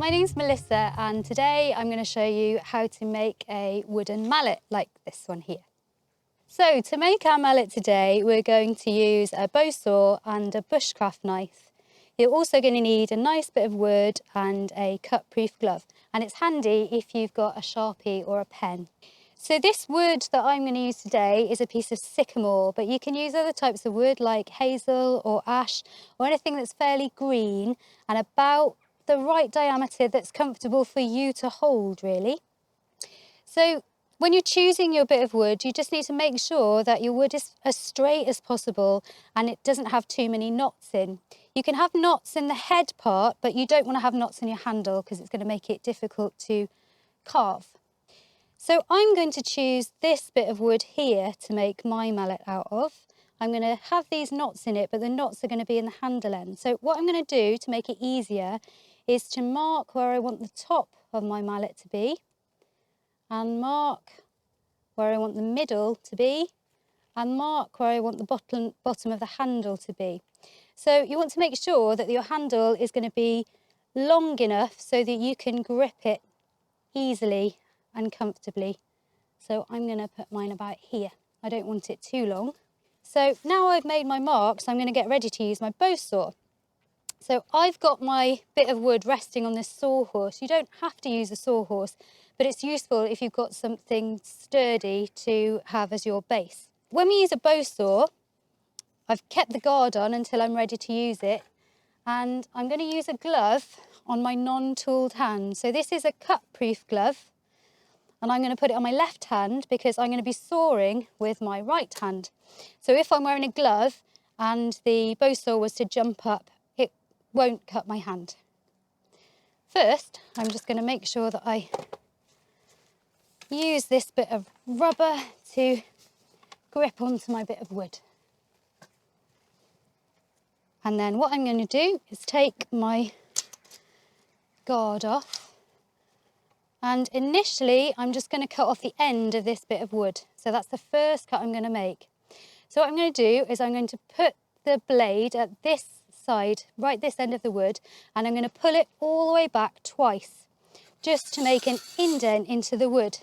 My name's Melissa and today I'm going to show you how to make a wooden mallet like this one here. So to make our mallet today we're going to use a bow saw and a bushcraft knife. You're also going to need a nice bit of wood and a cut-proof glove, and it's handy if you've got a Sharpie or a pen. So this wood that I'm going to use today is a piece of sycamore, but you can use other types of wood like hazel or ash or anything that's fairly green and about the right diameter that's comfortable for you to hold, really. So when you're choosing your bit of wood, you just need to make sure that your wood is as straight as possible and it doesn't have too many knots in. You can have knots in the head part, but you don't want to have knots in your handle because it's going to make it difficult to carve. So I'm going to choose this bit of wood here to make my mallet out of. I'm going to have these knots in it, but the knots are going to be in the handle end. So what I'm going to do to make it easier is to mark where I want the top of my mallet to be and mark where I want the middle to be and mark where I want the bottom of the handle to be. So you want to make sure that your handle is going to be long enough so that you can grip it easily and comfortably. So I'm going to put mine about here. I don't want it too long. So now I've made my marks, I'm going to get ready to use my bow saw. So I've got my bit of wood resting on this sawhorse. You don't have to use a sawhorse, but it's useful if you've got something sturdy to have as your base. When we use a bow saw, I've kept the guard on until I'm ready to use it, and I'm going to use a glove on my non-tooled hand. So this is a cut-proof glove, and I'm going to put it on my left hand because I'm going to be sawing with my right hand. So if I'm wearing a glove and the bow saw was to jump up, it won't cut my hand. First, I'm just going to make sure that I use this bit of rubber to grip onto my bit of wood. And then what I'm going to do is take my guard off. And initially, I'm just going to cut off the end of this bit of wood. So that's the first cut I'm going to make. So what I'm going to do is I'm going to put the blade at this side, right this end of the wood, and I'm going to pull it all the way back twice, just to make an indent into the wood.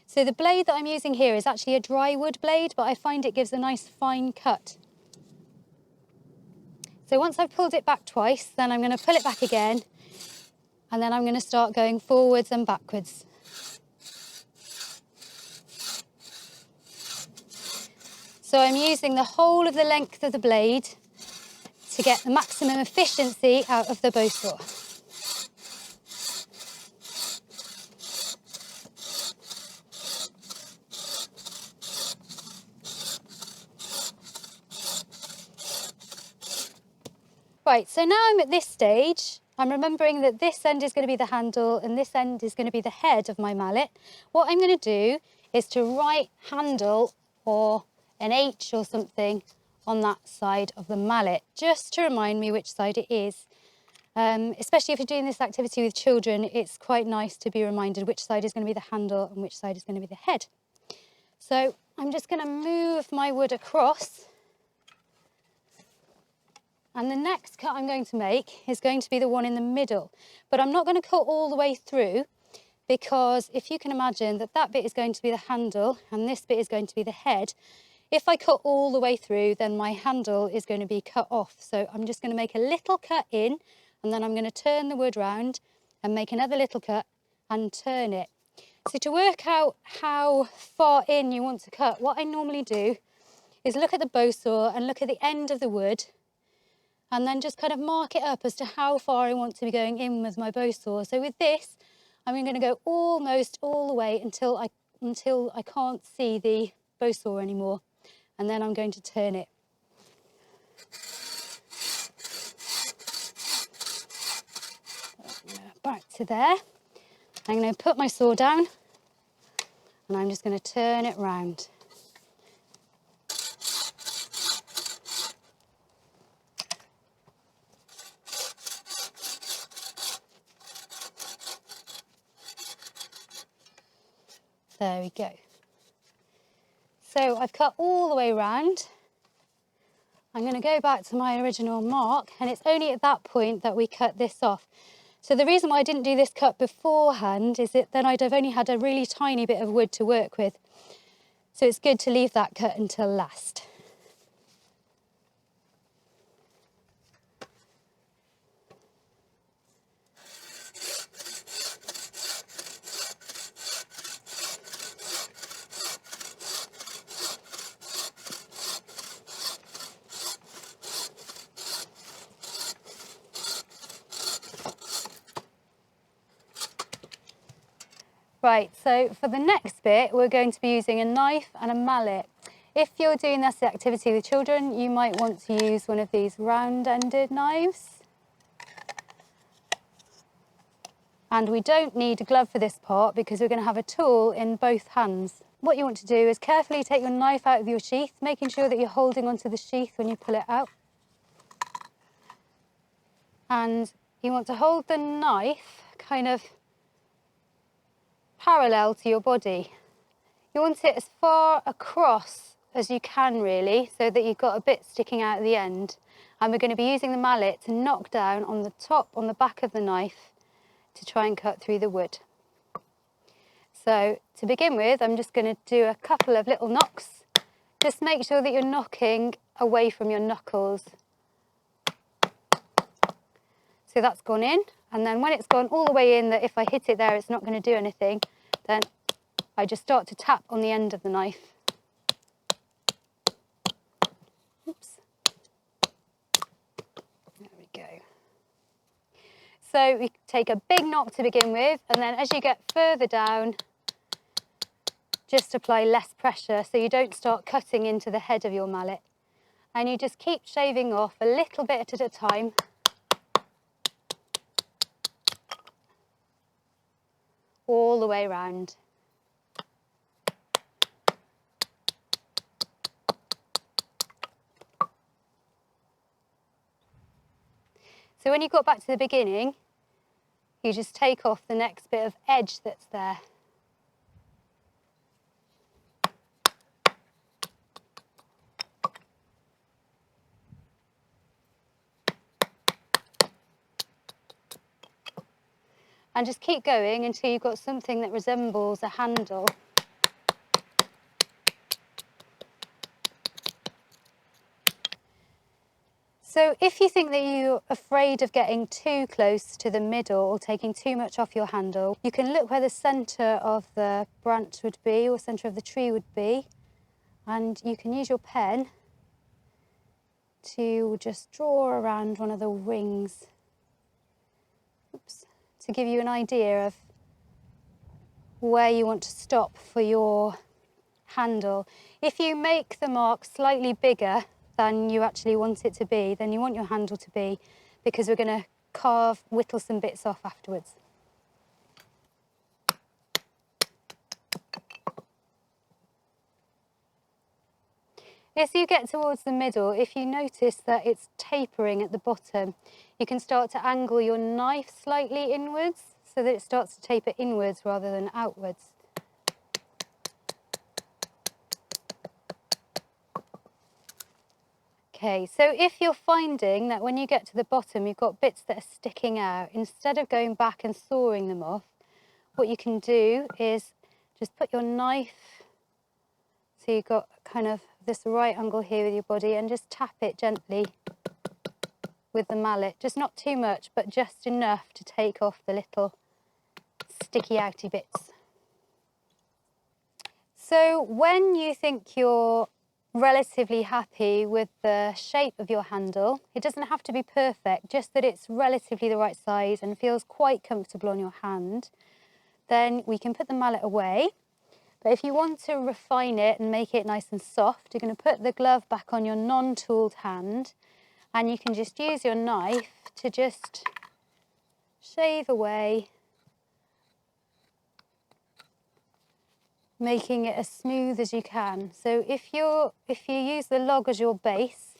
So the blade that I'm using here is actually a dry wood blade, but I find it gives a nice fine cut. So once I've pulled it back twice, then I'm going to pull it back again, and then I'm going to start going forwards and backwards. So I'm using the whole of the length of the blade to get the maximum efficiency out of the bow saw. Right, so now I'm at this stage. I'm remembering that this end is going to be the handle and this end is going to be the head of my mallet. What I'm going to do is to write handle or an H or something on that side of the mallet, just to remind me which side it is. Especially if you're doing this activity with children, it's quite nice to be reminded which side is going to be the handle and which side is going to be the head. So I'm just going to move my wood across. And the next cut I'm going to make is going to be the one in the middle. But I'm not going to cut all the way through because if you can imagine that that bit is going to be the handle and this bit is going to be the head, if I cut all the way through, then my handle is going to be cut off. So I'm just going to make a little cut in and then I'm going to turn the wood round and make another little cut and turn it. So to work out how far in you want to cut, what I normally do is look at the bow saw and look at the end of the wood and then just kind of mark it up as to how far I want to be going in with my bow saw. So with this, I'm going to go almost all the way until I can't see the bow saw anymore. And then I'm going to turn it. Back to there. I'm going to put my saw down and I'm just going to turn it round. There we go. So I've cut all the way round. I'm going to go back to my original mark, and it's only at that point that we cut this off. So the reason why I didn't do this cut beforehand is that then I'd have only had a really tiny bit of wood to work with. So it's good to leave that cut until last. Right, so for the next bit, we're going to be using a knife and a mallet. If you're doing this activity with children, you might want to use one of these round-ended knives. And we don't need a glove for this part because we're going to have a tool in both hands. What you want to do is carefully take your knife out of your sheath, making sure that you're holding onto the sheath when you pull it out. And you want to hold the knife kind of parallel to your body. You want it as far across as you can really, so that you've got a bit sticking out at the end. And we're going to be using the mallet to knock down on the top, on the back of the knife, to try and cut through the wood. So to begin with, I'm just going to do a couple of little knocks. Just make sure that you're knocking away from your knuckles. So that's gone in, and then when it's gone all the way in, that if I hit it there it's not going to do anything, then I just start to tap on the end of the knife. Oops. There we go. So we take a big knock to begin with, and then as you get further down, just apply less pressure so you don't start cutting into the head of your mallet. And you just keep shaving off a little bit at a time. All the way round. So when you got back to the beginning, you just take off the next bit of edge that's there. And just keep going until you've got something that resembles a handle. So if you think that you're afraid of getting too close to the middle or taking too much off your handle, you can look where the centre of the branch would be or centre of the tree would be, and you can use your pen to just draw around one of the rings. Oops. To give you an idea of where you want to stop for your handle. If you make the mark slightly bigger than you actually want it to be, then you want your handle to be, because we're going to whittle some bits off afterwards. As you get towards the middle, if you notice that it's tapering at the bottom, you can start to angle your knife slightly inwards so that it starts to taper inwards rather than outwards. Okay, so if you're finding that when you get to the bottom you've got bits that are sticking out, instead of going back and sawing them off, what you can do is just put your knife, so you've got kind of this right angle here with your body, and just tap it gently with the mallet. Just not too much, but just enough to take off the little sticky outy bits. So when you think you're relatively happy with the shape of your handle, it doesn't have to be perfect, just that it's relatively the right size and feels quite comfortable on your hand, then we can put the mallet away. But if you want to refine it and make it nice and soft, you're going to put the glove back on your non-tooled hand, and you can just use your knife to just shave away, making it as smooth as you can. So if you use the log as your base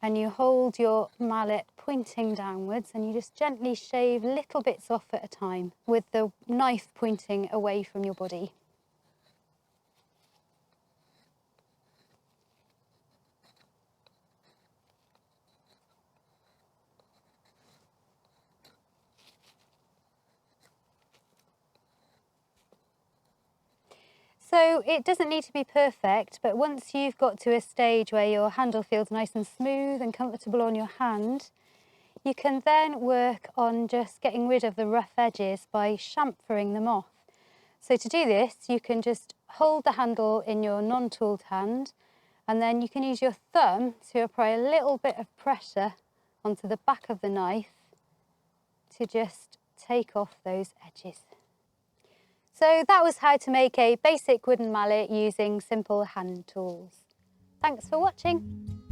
and you hold your mallet pointing downwards, and you just gently shave little bits off at a time with the knife pointing away from your body. So it doesn't need to be perfect, but once you've got to a stage where your handle feels nice and smooth and comfortable on your hand, you can then work on just getting rid of the rough edges by chamfering them off. So to do this, you can just hold the handle in your non-tooled hand, and then you can use your thumb to apply a little bit of pressure onto the back of the knife to just take off those edges. So that was how to make a basic wooden mallet using simple hand tools. Thanks for watching.